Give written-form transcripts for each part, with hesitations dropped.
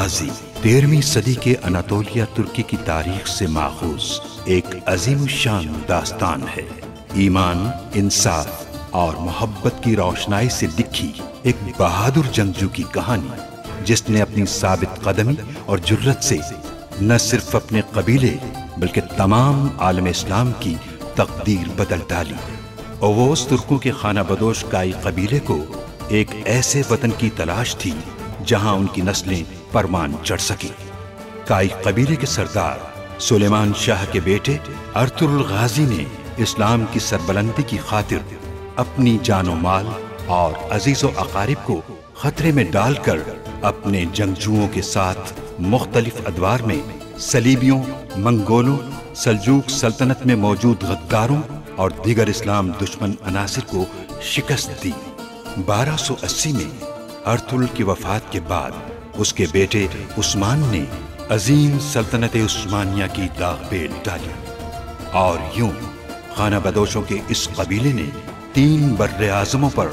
गाजी 13वीं सदी के अनातोलिया तुर्की की तारीख से माखूज एक अजीम शान दास्तान है। ईमान, इंसाफ और मोहब्बत की रोशनाई से लिखी एक बहादुर जंगजू की कहानी, जिसने अपनी साबित कदमी और जुर्रत से न सिर्फ अपने कबीले बल्कि तमाम आलम इस्लाम की तकदीर बदल डाली। ओवोस तुर्कों के खाना बदोश काई कबीले को एक ऐसे वतन की तलाश थी जहां उनकी नस्लें परमान चढ़ सकी। काई कबीले के सरदार सुलेमान शाह के बेटे अर्तुगरुल गाजी ने इस्लाम की सरबलंदी की खातिर अपनी जानो माल और अजीजो अकारिब को खतरे में डालकर अपने जंगजुओं के साथ मुख्तलिफ अदवार में सलीबियों, मंगोलों, सल्जूक सल्तनत में मौजूद गद्दारों और दीगर इस्लाम दुश्मन अनासिर को शिकस्त दी। 1280 में अर्तुगरुल की वफात के बाद उसके बेटे उस्मान ने अजीम सल्तनत उस्मानिया की दागबेल डाली और यूं खाना बदोशों के इस कबीले ने 3 बर्रे आज़मों पर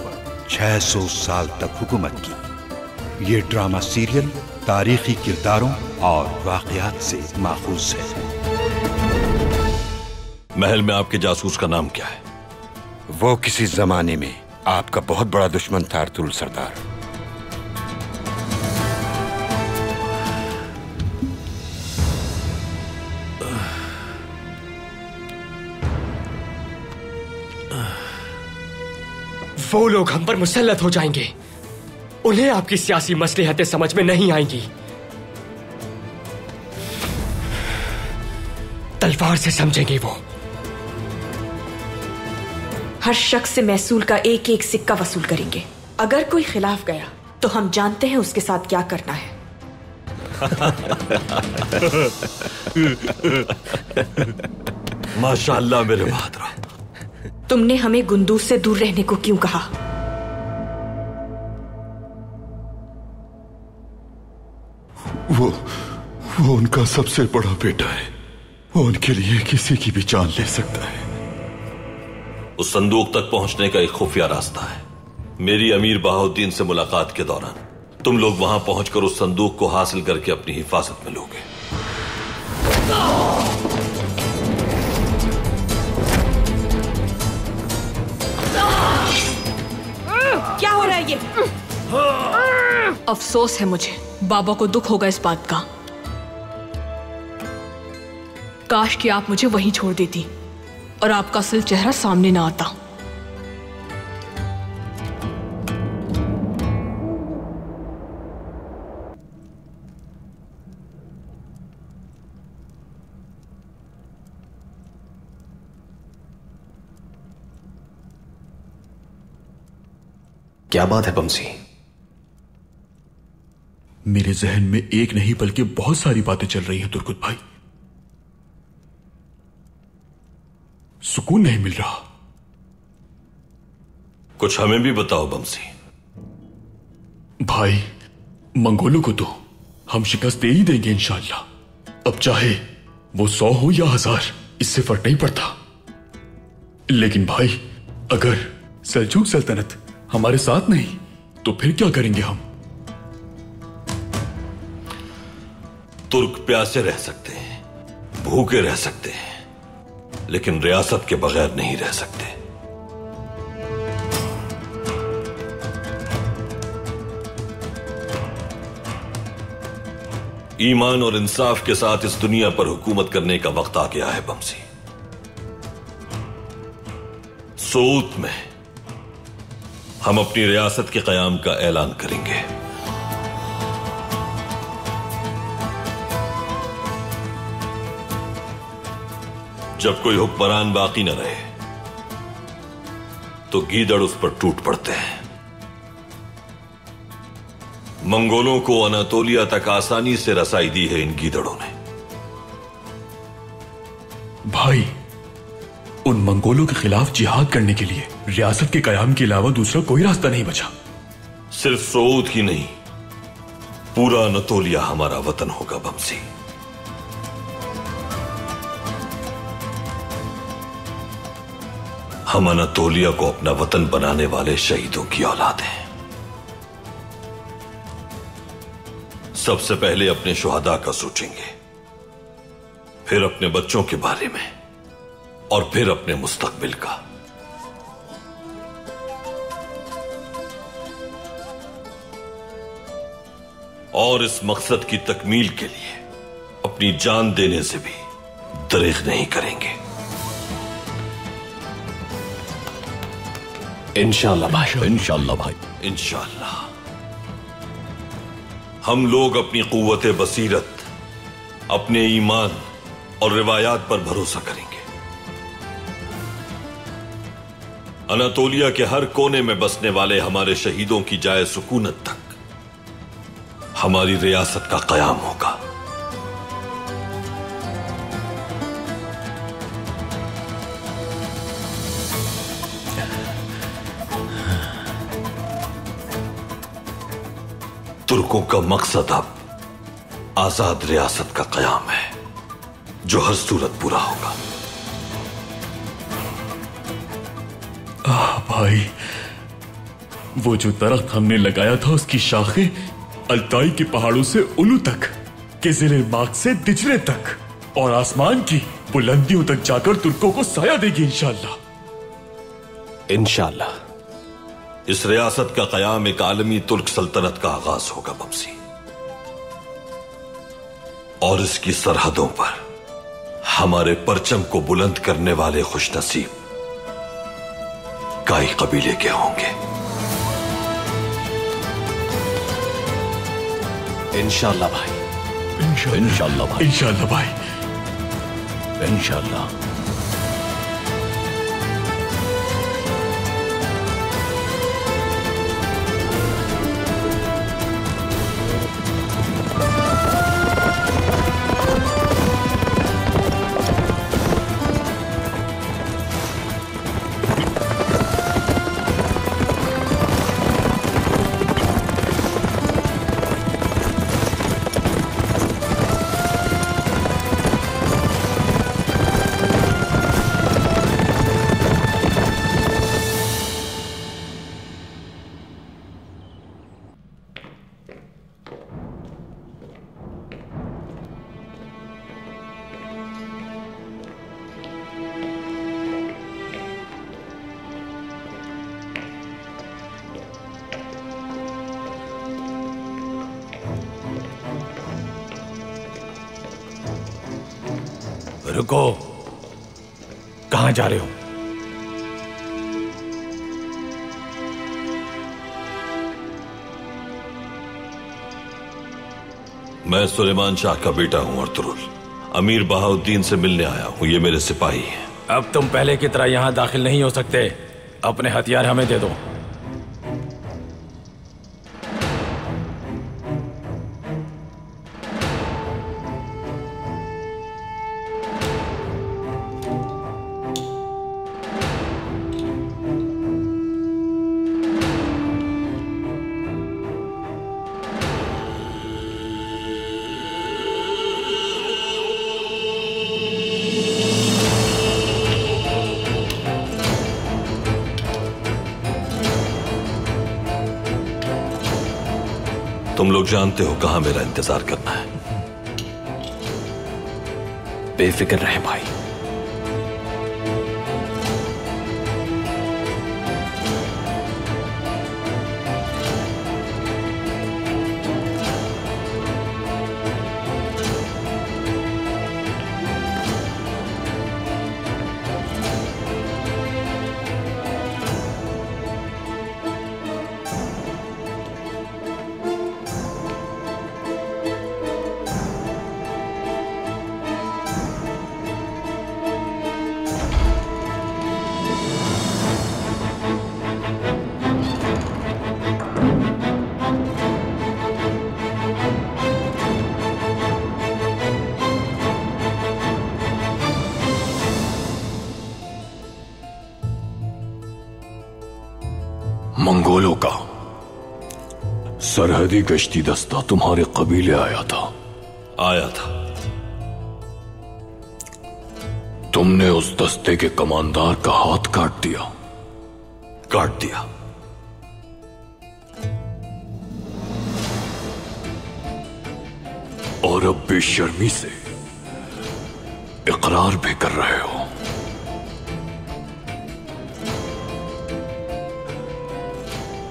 600 साल तक हुकूमत की। ये ड्रामा सीरियल तारीखी किरदारों और वाक़यात से माखूज है। महल में आपके जासूस का नाम क्या है? वो किसी जमाने में आपका बहुत बड़ा दुश्मन था अर्तुगरुल सरदार। वो लोग हम पर मुसल्लत हो जाएंगे। उन्हें आपकी सियासी मसलहतें समझ में नहीं आएंगी। तलवार से समझेंगे वो। हर शख्स से महसूल का एक एक सिक्का वसूल करेंगे। अगर कोई खिलाफ गया तो हम जानते हैं उसके साथ क्या करना है। माशाअल्लाह मेरे बहादुर। तुमने हमें गुंदूस से दूर रहने को क्यों कहा? वो उनका सबसे बड़ा बेटा है। वो उनके लिए किसी की भी जान ले सकता है। उस संदूक तक पहुंचने का एक खुफिया रास्ता है। मेरी अमीर बहाउद्दीन से मुलाकात के दौरान तुम लोग वहां पहुंचकर उस संदूक को हासिल करके अपनी हिफाजत में लोगे। क्या हो रहा है ये? अफसोस है मुझे, बाबा को दुख होगा इस बात का। काश कि आप मुझे वहीं छोड़ देती और आपका असल चेहरा सामने ना आता। क्या बात है बमसी? मेरे जहन में एक नहीं बल्कि बहुत सारी बातें चल रही हैं तुर्कुत भाई। सुकून नहीं मिल रहा। कुछ हमें भी बताओ बमसी। भाई, मंगोलों को तो हम शिकस्त दे ही देंगे इंशाअल्लाह। अब चाहे वो 100 हो या 1000, इससे फर्क नहीं पड़ता। लेकिन भाई, अगर सल्जूक सल्तनत हमारे साथ नहीं तो फिर क्या करेंगे हम? तुर्क प्यासे रह सकते हैं, भूखे रह सकते हैं, लेकिन रियासत के बगैर नहीं रह सकते। ईमान और इंसाफ के साथ इस दुनिया पर हुकूमत करने का वक्त आ गया है बमसी। सोत में हम अपनी रियासत के कयाम का ऐलान करेंगे। जब कोई हुक्मरान बाकी न रहे तो गीदड़ उस पर टूट पड़ते हैं। मंगोलों को अनातोलिया तक आसानी से रसाई दी है इन गीदड़ों ने। भाई, उन मंगोलों के खिलाफ जिहाद करने के लिए रियासत के कयाम के अलावा दूसरा कोई रास्ता नहीं बचा। सिर्फ सऊद ही नहीं, पूरा अनातोलिया हमारा वतन होगा बमसी। हम अनातोलिया को अपना वतन बनाने वाले शहीदों की औलाद हैं। सबसे पहले अपने शुहदा का सोचेंगे, फिर अपने बच्चों के बारे में और फिर अपने मुस्तकबिल का। और इस मकसद की तकमील के लिए अपनी जान देने से भी दरेग नहीं करेंगे। इंशाअल्लाह भाई, इंशाअल्लाह भाई, इंशाअल्लाह। हम लोग अपनी कुव्वत बसीरत, अपने ईमान और रिवायात पर भरोसा करेंगे। अनातोलिया के हर कोने में बसने वाले हमारे शहीदों की जाए सुकूनत तक हमारी रियासत का कयाम होगा। तुर्कों का मकसद अब आजाद रियासत का कयाम है, जो हर सूरत पूरा होगा। भाई, वो जो दरख्त हमने लगाया था उसकी शाखें अल्ताई के पहाड़ों से उलू तक, केज़िल मार्ग से दिजले तक और आसमान की बुलंदियों तक जाकर तुर्कों को साया देगी इंशाअल्लाह। इंशाअल्लाह। इस रियासत का कयाम एक आलमी तुर्क सल्तनत का आगाज होगा बमसी, और इसकी सरहदों पर हमारे परचम को बुलंद करने वाले खुशनसीब काई कबीले के होंगे। इंशाअल्लाह भाई, इंशाअल्लाह भाई, इंशाअल्लाह भाई, इंशाअल्लाह। रुको, कहां जा रहे हो? मैं सुलेमान शाह का बेटा हूं अर्तुरुल, अमीर बहाउद्दीन से मिलने आया हूं। ये मेरे सिपाही हैं। अब तुम पहले की तरह यहां दाखिल नहीं हो सकते। अपने हथियार हमें दे दो। तुम लोग जानते हो कहां मेरा इंतजार करना है। बेफिक्र रहे भाई। मंगोलों का सरहदी गश्ती दस्ता तुम्हारे कबीले आया था। तुमने उस दस्ते के कमांडर का हाथ काट दिया। और अब बेशर्मी से इकरार भी कर रहे हो।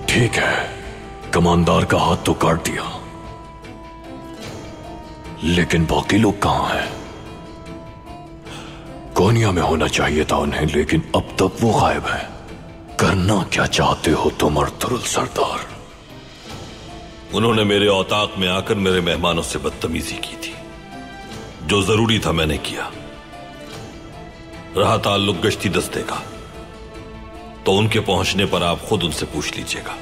ठीक है, कमांडर का हाथ तो काट दिया, लेकिन बाकी लोग कहां हैं? कोनिया में होना चाहिए था उन्हें, लेकिन अब तक वो गायब है। करना क्या चाहते हो तुम अर्तुरुल सरदार? उन्होंने मेरे औताक में आकर मेरे मेहमानों से बदतमीजी की थी। जो जरूरी था मैंने किया। रहा ताल्लुक गश्ती दस्ते का, तो उनके पहुंचने पर आप खुद उनसे पूछ लीजिएगा।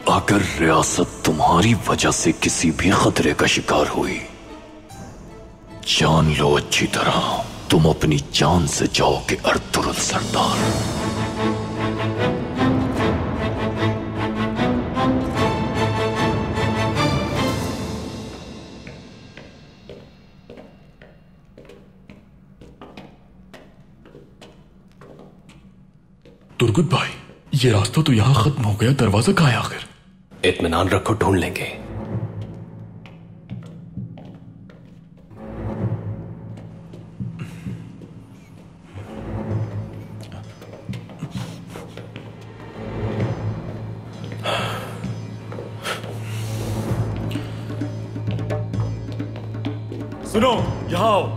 अगर रियासत तुम्हारी वजह से किसी भी खतरे का शिकार हुई, जान लो अच्छी तरह, तुम अपनी जान से जाओगे अर्तुरुल सरदार। तुर्गुत भाई, ये रास्ता तो यहां खत्म हो गया, दरवाजा कहां है आखिर? इत्मीनान रखो, ढूंढ लेंगे। सुनो, यहाँ आओ।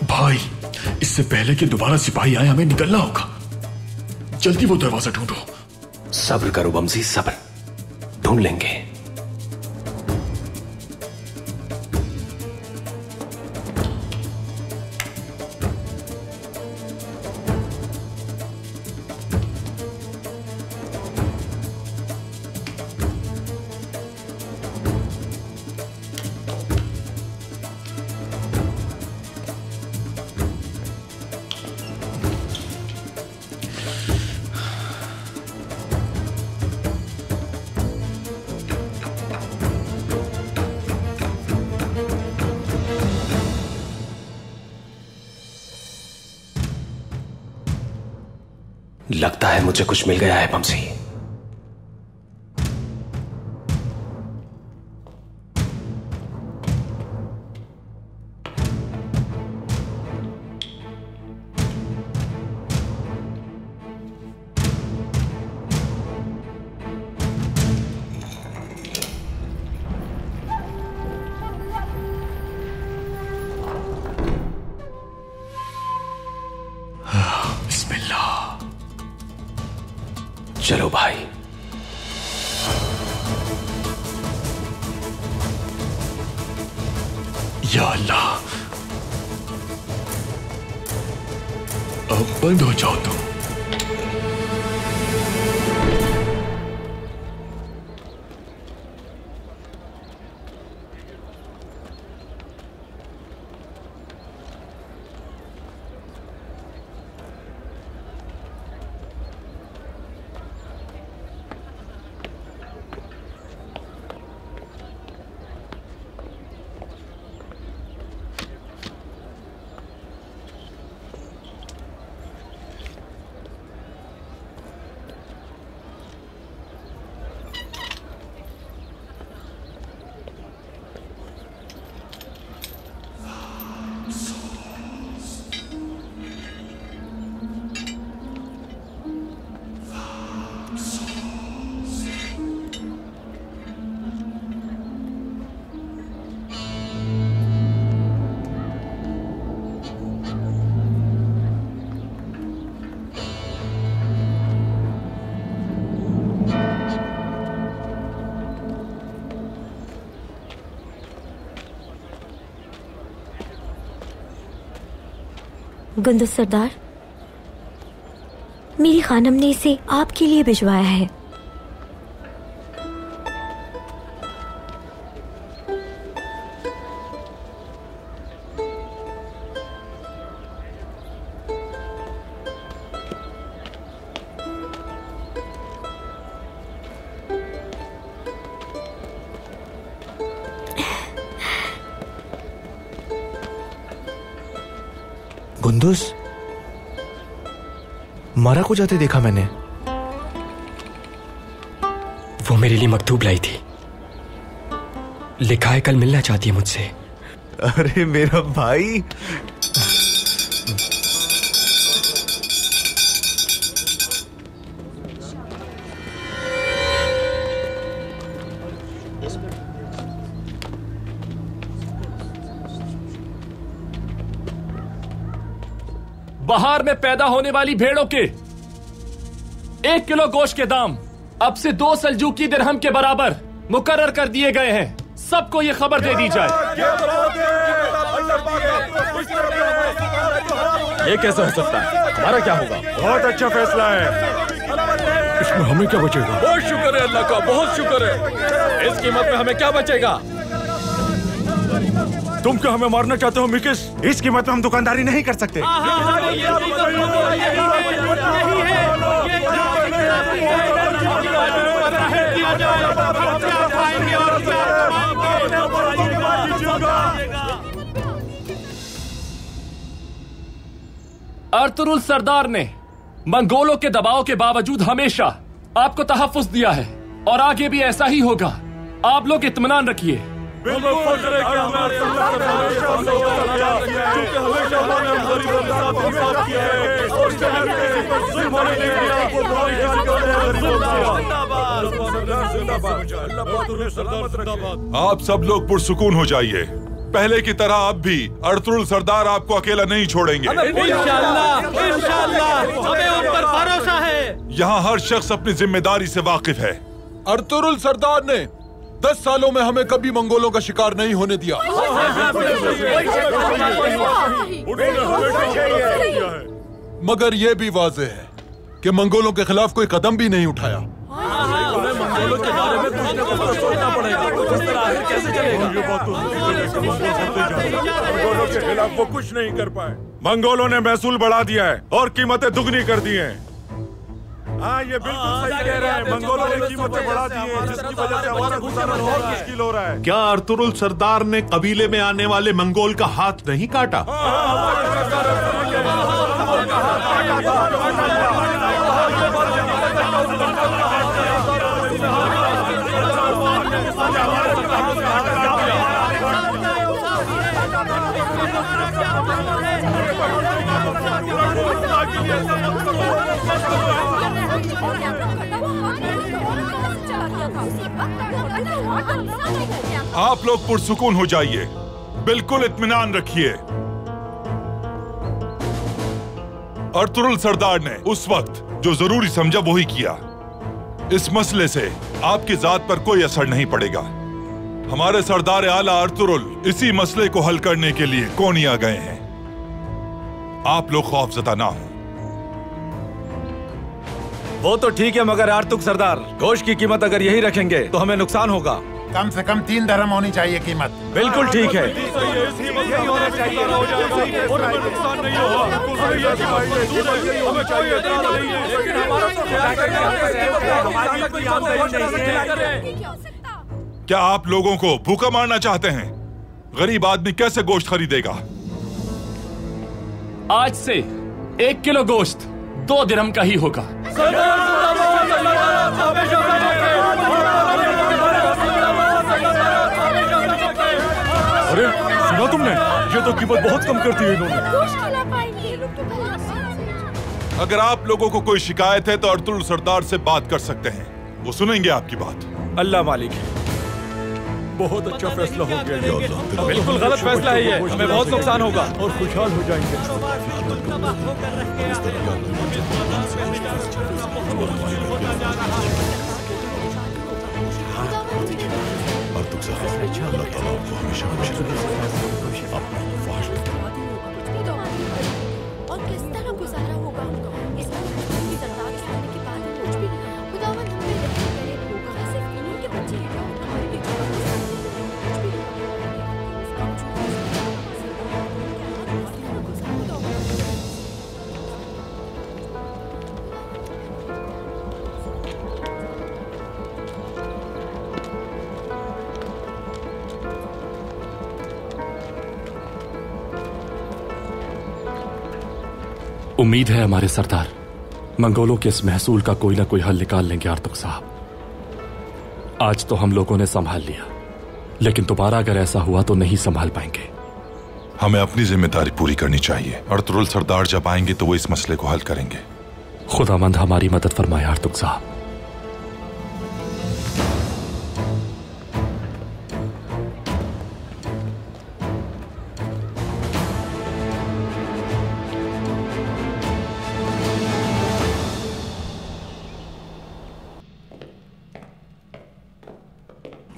भाई, इससे पहले कि दोबारा सिपाही आए हमें निकलना होगा। जल्दी वो दरवाजा ढूंढो। सब्र करो बमजी, सब्र, ढूंढ लेंगे। लगता है मुझे कुछ मिल गया है बमसी। चलो भाई। या अल्लाह, अब बंद हो जाओ तुम। गुंदुस सरदार, मेरी खानम ने इसे आपके लिए भिजवाया है। कुंदुस, मारा को जाते देखा मैंने। वो मेरे लिए मकतूब लाई थी, लिखा है कल मिलना चाहती है मुझसे। अरे मेरा भाई, बाहर में पैदा होने वाली भेड़ों के 1 किलो गोश्त के दाम अब से 2 सल्जूकी दिरहम के बराबर मुकर्रर कर दिए गए हैं। सबको ये खबर दे दी जाए। ये कैसे हो सकता है? हमारा क्या होगा? बहुत अच्छा फैसला है। इसमें हमें क्या बचेगा? बहुत शुक्र है अल्लाह का, बहुत शुक्र है। इस कीमत में हमें क्या बचेगा? तुम क्या हमें मारना चाहते हो मिकिस? इस कीमत में हम दुकानदारी नहीं कर सकते। अर्तुरुल सरदार ने मंगोलों के दबाव के बावजूद हमेशा आपको तहफ्फुज़ दिया है और आगे भी ऐसा ही होगा। आप लोग इत्मीनान रखिए। आप सब लोग पुरसुकून हो जाइए। पहले की तरह अब भी अर्तुरुल सरदार आपको अकेला नहीं छोड़ेंगे। इंशाअल्लाह, इंशाअल्लाह, हमें उन पर भरोसा है। यहाँ हर शख्स अपनी जिम्मेदारी से वाकिफ है। अर्तुरुल सरदार ने 10 सालों में हमें कभी मंगोलों का शिकार नहीं होने दिया। मगर यह भी वाज़ेह है कि मंगोलों के खिलाफ कोई कदम भी नहीं उठाया। मंगोलों के बारे में कुछ न कुछ सोचना पड़ेगा। कुछ इस तरह आखिर कैसे चलेगा? मंगोलों के खिलाफ वो कुछ नहीं कर पाए। मंगोलों ने महसूल बढ़ा दिया है और कीमतें दुगनी कर दी हैं। हाँ, ये बिल्कुल सही कह रहे हैं। मंगोलों ने कीमतें बढ़ा दी हैं, जिसकी वजह से हमारा गुजारा बहुत मुश्किल हो रहा है। क्या अर्तुरुल सरदार ने कबीले में आने वाले मंगोल का हाथ नहीं काटा? आप लोग पुरसुकून हो जाइए, बिल्कुल इत्मीनान रखिए। अर्तुरुल सरदार ने उस वक्त जो जरूरी समझा वो ही किया। इस मसले से आपकी जात पर कोई असर नहीं पड़ेगा। हमारे सरदार आला अर्तुरुल इसी मसले को हल करने के लिए कोनिया गए हैं। आप लोग खौफजदा ना हो। वो तो ठीक है, मगर आर्तुक सरदार, गोश्त की कीमत अगर यही रखेंगे तो हमें नुकसान होगा। कम से कम 3 दरहम होनी चाहिए कीमत। बिल्कुल ठीक है। क्या आप लोगों को भूखा मारना चाहते हैं? गरीब आदमी कैसे गोश्त खरीदेगा? आज से 1 किलो गोश्त 2 दिरहम का ही होगा। अरे सुना तुमने? ये तो कीमत बहुत कम कर दी है इन्होंने। अगर आप लोगों को कोई शिकायत है तो अर्तुरुल सरदार से बात कर सकते हैं, वो सुनेंगे आपकी बात। अल्लाह मालिक है। बहुत अच्छा फैसला हो गया। बिल्कुल गलत फैसला है ये, हमें बहुत नुकसान होगा और खुशहाल हो जाएंगे। और किस तरह गुजारा होगा उनका? इस सरदार के आने के बाद कुछ भी खुदावंद हमें करे होगा। सिर्फ इन्हीं के बच्चे हैं जो हमारे लिए उम्मीद है हमारे सरदार मंगोलों के इस महसूल का कोई ना कोई हल निकाल लेंगे आर्तुक साहब। आज तो हम लोगों ने संभाल लिया, लेकिन दोबारा अगर ऐसा हुआ तो नहीं संभाल पाएंगे। हमें अपनी जिम्मेदारी पूरी करनी चाहिए। अर्तुरुल सरदार जब आएंगे तो वो इस मसले को हल करेंगे। खुदावंद हमारी मदद फरमाए आर्तुक साहब।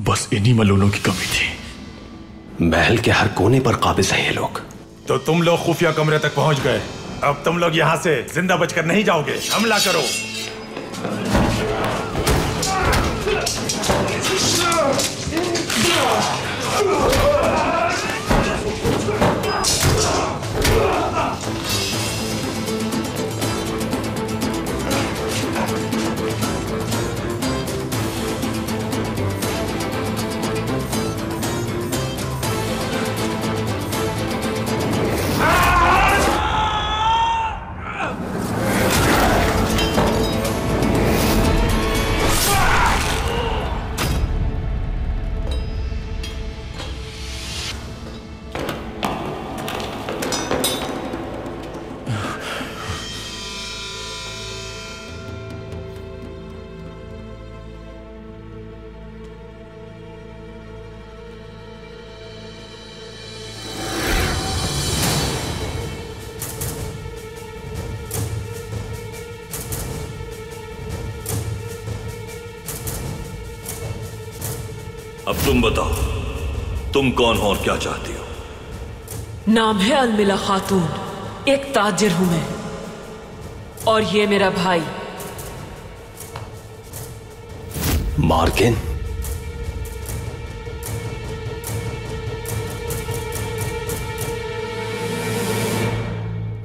बस इन्हीं मलोलों की कमी थी। महल के हर कोने पर काबिज हैं ये लोग। तो तुम लोग खुफिया कमरे तक पहुंच गए। अब तुम लोग यहाँ से जिंदा बचकर नहीं जाओगे। हमला करो। अब तुम बताओ, तुम कौन हो और क्या चाहती हो? नाम है अलमिला खातून, एक ताजिर हूं मैं, और ये मेरा भाई मार्किन।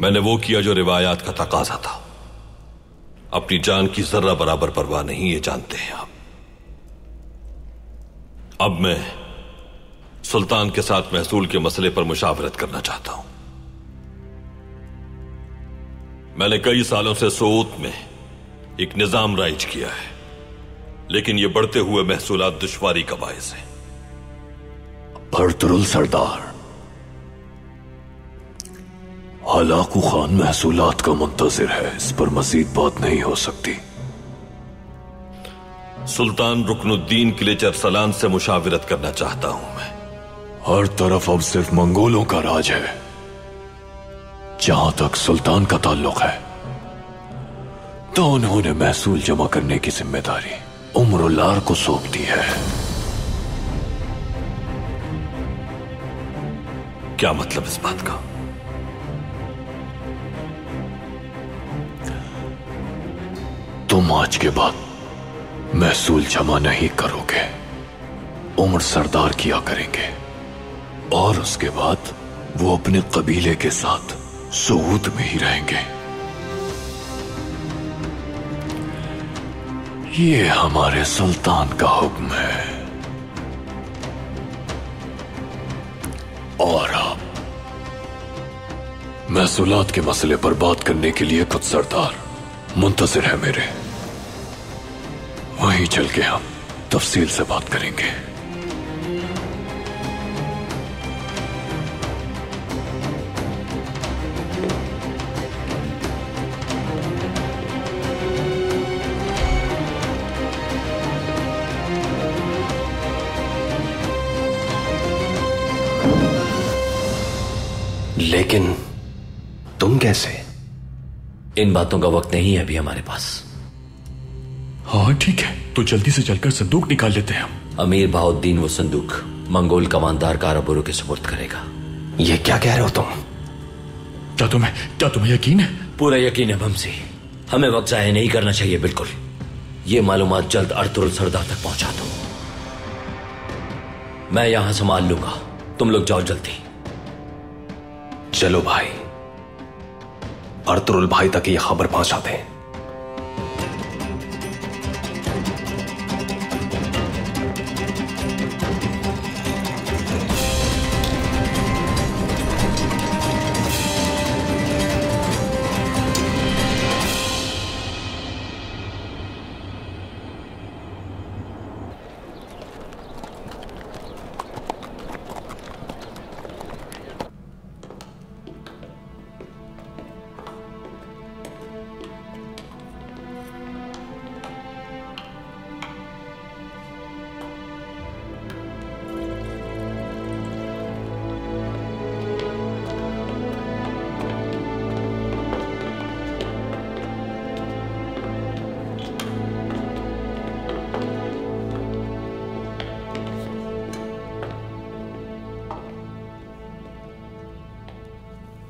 मैंने वो किया जो रिवायात का तकाजा था। अपनी जान की जर्रा बराबर परवाह नहीं, ये जानते हैं आप। अब मैं सुल्तान के साथ महसूल के मसले पर मुशावरत करना चाहता हूं। मैंने कई सालों से सोऊत में एक निजाम राइज किया है, लेकिन यह बढ़ते हुए महसूलात दुश्वारी का बायस है। अर्तुरुल सरदार, हलाकू खान महसूलात का मुंतजिर है, इस पर मजीद बात नहीं हो सकती। सुल्तान रुकनुद्दीन किलेच अरसलान से मुशावरत करना चाहता हूं मैं। हर तरफ अब सिर्फ मंगोलों का राज है। जहां तक सुल्तान का ताल्लुक है तो उन्होंने महसूल जमा करने की जिम्मेदारी उम्रुल्लार को सौंप दी है। क्या मतलब इस बात का? तुम आज के बाद महसूल जमा नहीं करोगे, उम्र सरदार किया करेंगे, और उसके बाद वो अपने कबीले के साथ सऊद में ही रहेंगे। ये हमारे सुल्तान का हुक्म है। और आप महसूलात के मसले पर बात करने के लिए खुद सरदार मुंतजिर है मेरे। वहीं चल के हम तफसील से बात करेंगे। लेकिन तुम कैसे? इन बातों का वक्त नहीं है अभी हमारे पास। हाँ ठीक है, तो जल्दी से चलकर संदूक निकाल लेते हैं हम। अमीर बहाउद्दीन वो संदूक मंगोल कमांडर काराबुरु के सुपुर्द करेगा। ये क्या कह रहे हो तुम? क्या तुम्हें यकीन है? पूरा यकीन है बमसी। हमें वक्त जाया नहीं करना चाहिए। बिल्कुल, ये मालूमात जल्द अर्तुरुल सरदार तक पहुंचा दो। मैं यहां संभाल लूंगा, तुम लोग जाओ जल्दी। चलो भाई, अर्तुरुल भाई तक ये खबर पहुंचा दें।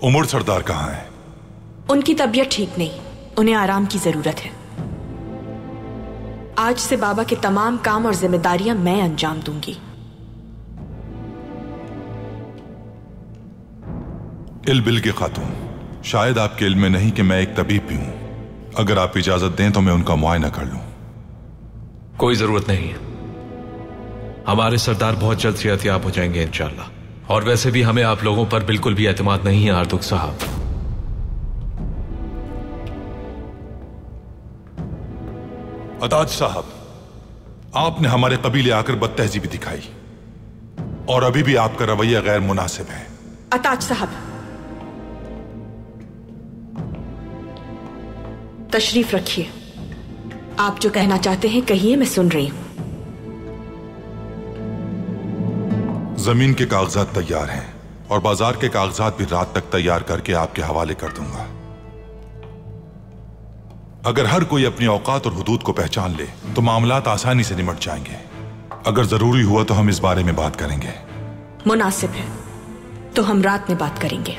उमर सरदार कहाँ है? उनकी तबीयत ठीक नहीं, उन्हें आराम की जरूरत है। आज से बाबा के तमाम काम और जिम्मेदारियां मैं अंजाम दूंगी। इल-बिल की खातून, शायद आपके इल्म में नहीं कि मैं एक तबीब भी हूं। अगर आप इजाजत दें तो मैं उनका मुआयना कर लूं। कोई जरूरत नहीं है, हमारे सरदार बहुत जल्द सेहतयाब हो जाएंगे इंशाल्लाह। और वैसे भी हमें आप लोगों पर बिल्कुल भी एतमाद नहीं है आर्दुक साहब। अताज साहब, आपने हमारे कबीले आकर बदतहजीबी दिखाई और अभी भी आपका रवैया गैर मुनासिब है। अताज साहब, तशरीफ रखिए। आप जो कहना चाहते हैं कहिए, मैं सुन रही हूं। जमीन के कागजात तैयार हैं और बाजार के कागजात भी रात तक तैयार करके आपके हवाले कर दूंगा। अगर हर कोई अपनी औकात और हुदूद को पहचान ले तो मामलात आसानी से निमट जाएंगे। अगर जरूरी हुआ तो हम इस बारे में बात करेंगे। मुनासिब है, तो हम रात में बात करेंगे।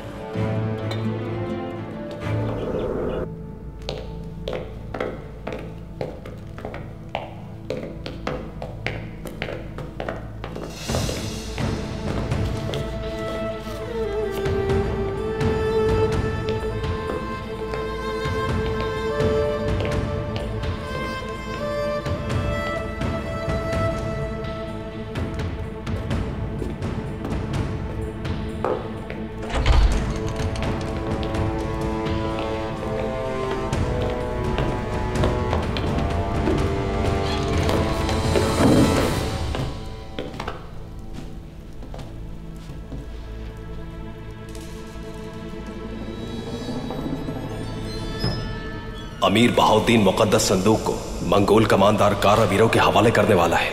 अमीर बहाउद्दीन मुकद्दस संदूक को मंगोल कमांडर कारावीरों के हवाले करने वाला है।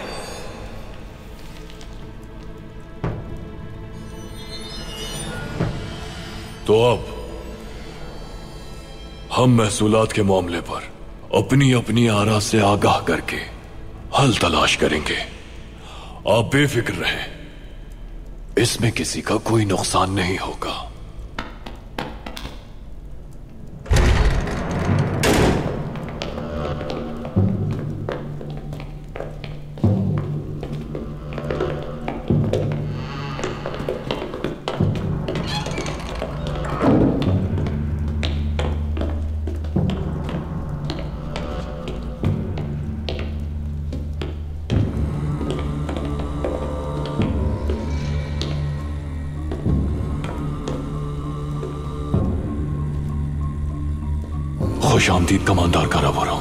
तो अब हम महसूलात के मामले पर अपनी अपनी आरा से आगाह करके हल तलाश करेंगे। आप बेफिक्र रहें, इसमें किसी का कोई नुकसान नहीं होगा। खुश आमदीद कमांडर कारावारों।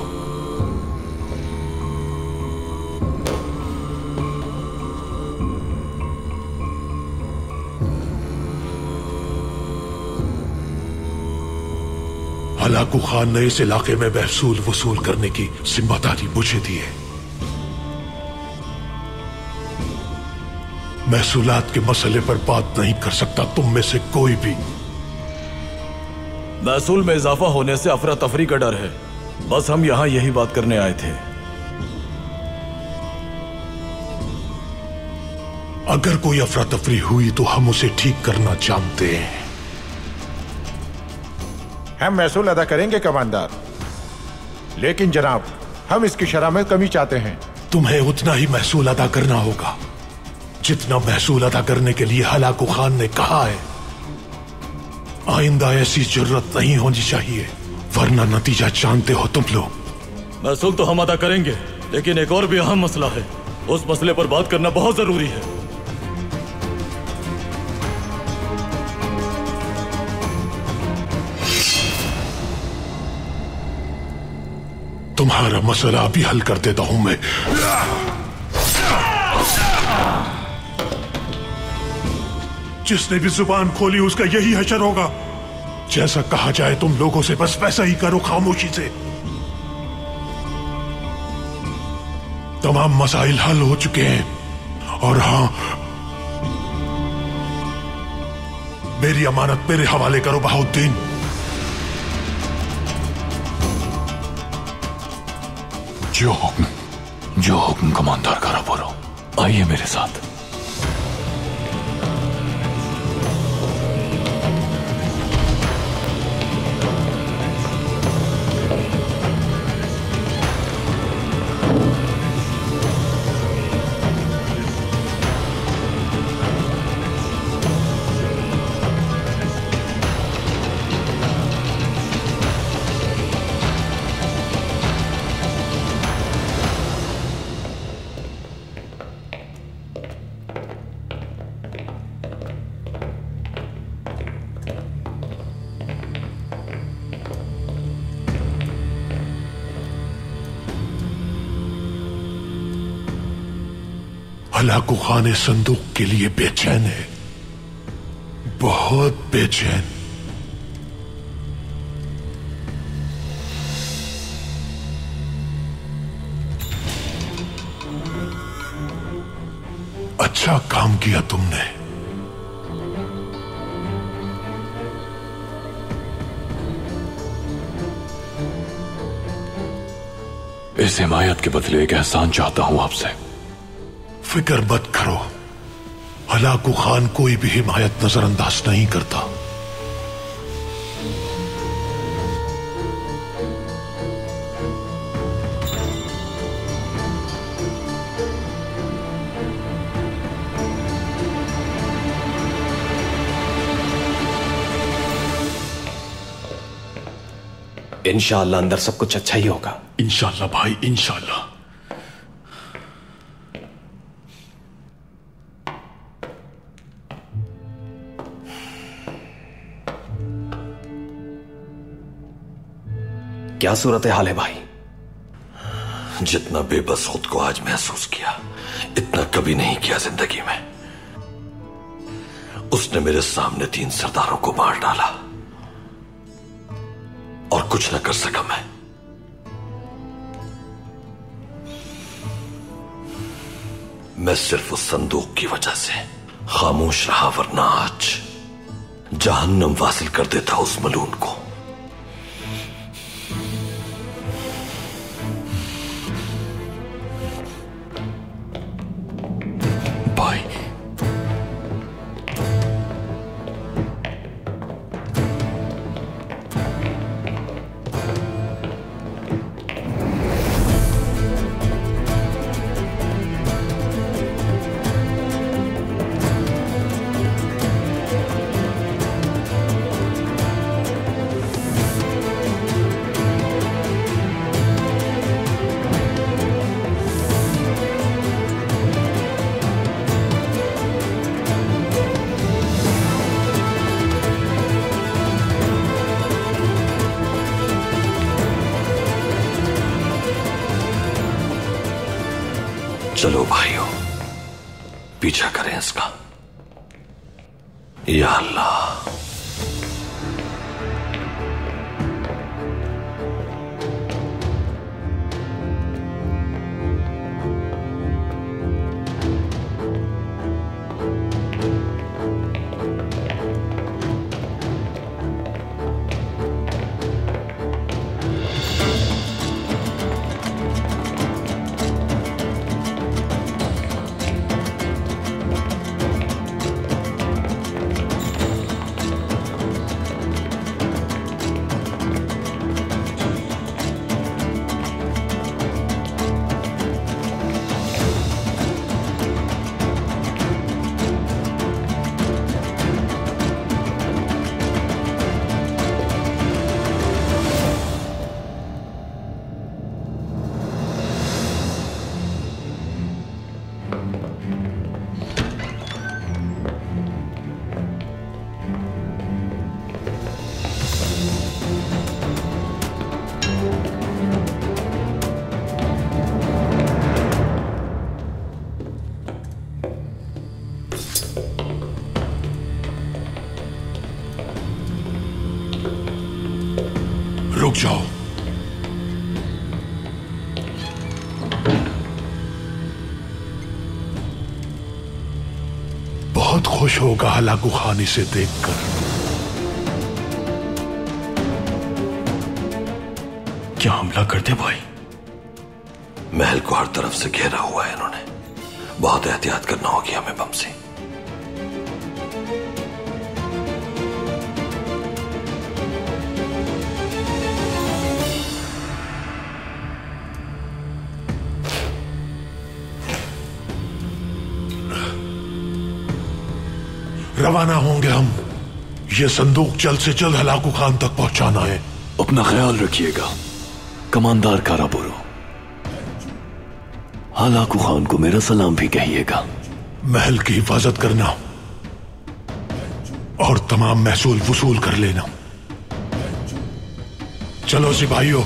हलाकू खान ने इस इलाके में महसूल वसूल करने की जिम्मेदारी मुझे दी है। महसूलात के मसले पर बात नहीं कर सकता तुम में से कोई भी। महसूल में इजाफा होने से अफरा तफरी का डर है। बस हम यहां यही बात करने आए थे। अगर कोई अफरा तफरी हुई तो हम उसे ठीक करना जानते हैं। हम महसूल अदा करेंगे कमांडर, लेकिन जनाब हम इसकी शरह में कमी चाहते हैं। तुम्हें उतना ही महसूल अदा करना होगा जितना महसूल अदा करने के लिए हलाकू खान ने कहा है। आइंदा ऐसी जरूरत नहीं होनी चाहिए, वरना नतीजा जानते हो तुम लोग। महसूल तो हम अदा करेंगे, लेकिन एक और भी अहम मसला है। उस मसले पर बात करना बहुत जरूरी है। तुम्हारा मसला अभी हल कर देता हूं मैं। जिसने भी जुबान खोली उसका यही हशर होगा। जैसा कहा जाए तुम लोगों से बस वैसा ही करो, खामोशी से। तमाम मसाइल हल हो चुके हैं और हां, मेरी अमानत मेरे हवाले करो बहाउद्दीन। जो हुक्म कमांडर कारावारों। आइए मेरे साथ। हलाकू खान इस संदूक के लिए बेचैन है, बहुत बेचैन। अच्छा काम किया तुमने। इस हिमायत के बदले एक एहसान चाहता हूं आपसे। फिक्र मत करो, हलाकू खान कोई भी हिमायत नजरअंदाज नहीं करता। इंशाअल्लाह अंदर सब कुछ अच्छा ही होगा। इंशाअल्लाह भाई, इंशाअल्लाह। क्या सूरत हाल है भाई? जितना बेबस खुद को आज महसूस किया, इतना कभी नहीं किया जिंदगी में। उसने मेरे सामने 3 सरदारों को मार डाला और कुछ न कर सका मैं। मैं सिर्फ उस संदूक की वजह से खामोश रहा, वरना आज जहन्नम वासिल कर देता उस मलून को। भाई, चलो भाइयों, पीछा करें इसका। या अल्लाह। रुक जाओ। बहुत खुश होगा हलाकू खान इसे देखकर। क्या हमला कर दे भाई? महल को हर तरफ से घेरा हुआ है इन्होंने। बहुत एहतियात करना होगी हमें बम से। रवाना होंगे हम। ये संदूक जल्द से जल्द हलाकू खान तक पहुंचाना है। अपना ख्याल रखिएगा कमांडर काराबोरो। हलाकू खान को मेरा सलाम भी कहिएगा। महल की हिफाजत करना और तमाम महसूल वसूल कर लेना। चलो सिपाहियों।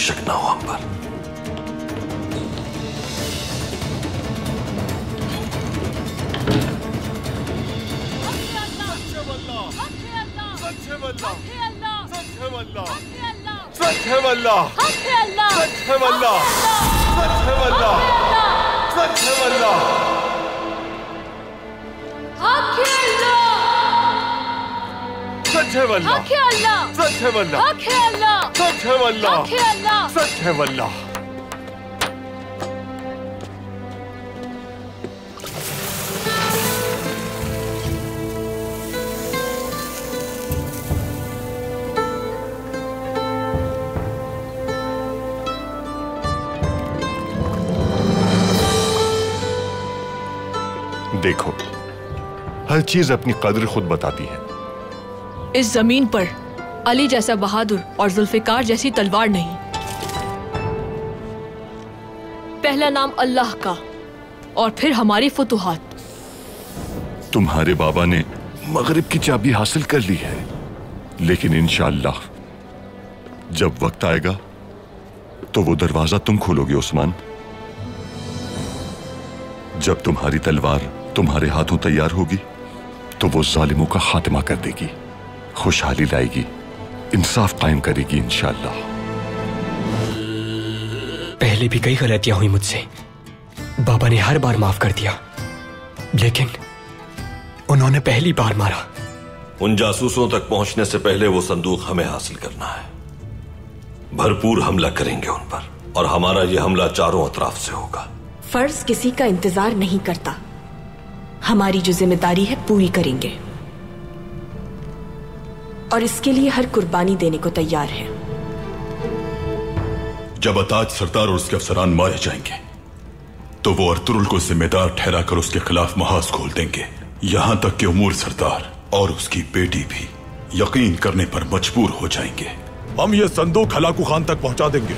शक ना हो हम पर। सच है वल्लाह, सच है वल्लाह, सच है वल्लाह, सच है वल्लाह। देखो, हर चीज अपनी कद्र खुद बताती है। इस जमीन पर अली जैसा बहादुर और जुल्फिकार जैसी तलवार नहीं। पहला नाम अल्लाह का और फिर हमारी फुतुहात। तुम्हारे बाबा ने मगरिब की चाबी हासिल कर ली है, लेकिन इंशाअल्लाह जब वक्त आएगा तो वो दरवाजा तुम खोलोगे उस्मान। जब तुम्हारी तलवार तुम्हारे हाथों तैयार होगी तो वो जालिमों का खात्मा कर देगी, खुशहाली लाएगी, इंसाफ कायम करेगी इंशाअल्लाह। पहले भी कई गलतियां हुई मुझसे, बाबा ने हर बार माफ कर दिया, लेकिन उन्होंने पहली बार मारा। उन जासूसों तक पहुंचने से पहले वो संदूक हमें हासिल करना है। भरपूर हमला करेंगे उन पर, और हमारा ये हमला चारों अतराफ से होगा। फर्ज किसी का इंतजार नहीं करता, हमारी जो जिम्मेदारी है पूरी करेंगे, और इसके लिए हर कुर्बानी देने को तैयार है। जब अताज सरदार और उसके अफसरान मारे जाएंगे तो वो अर्तुरुल को जिम्मेदार ठहराकर उसके खिलाफ महाज खोल देंगे, यहां तक कि उमर सरदार और उसकी बेटी भी यकीन करने पर मजबूर हो जाएंगे। हम ये संदूक हलाकू खान तक पहुंचा देंगे।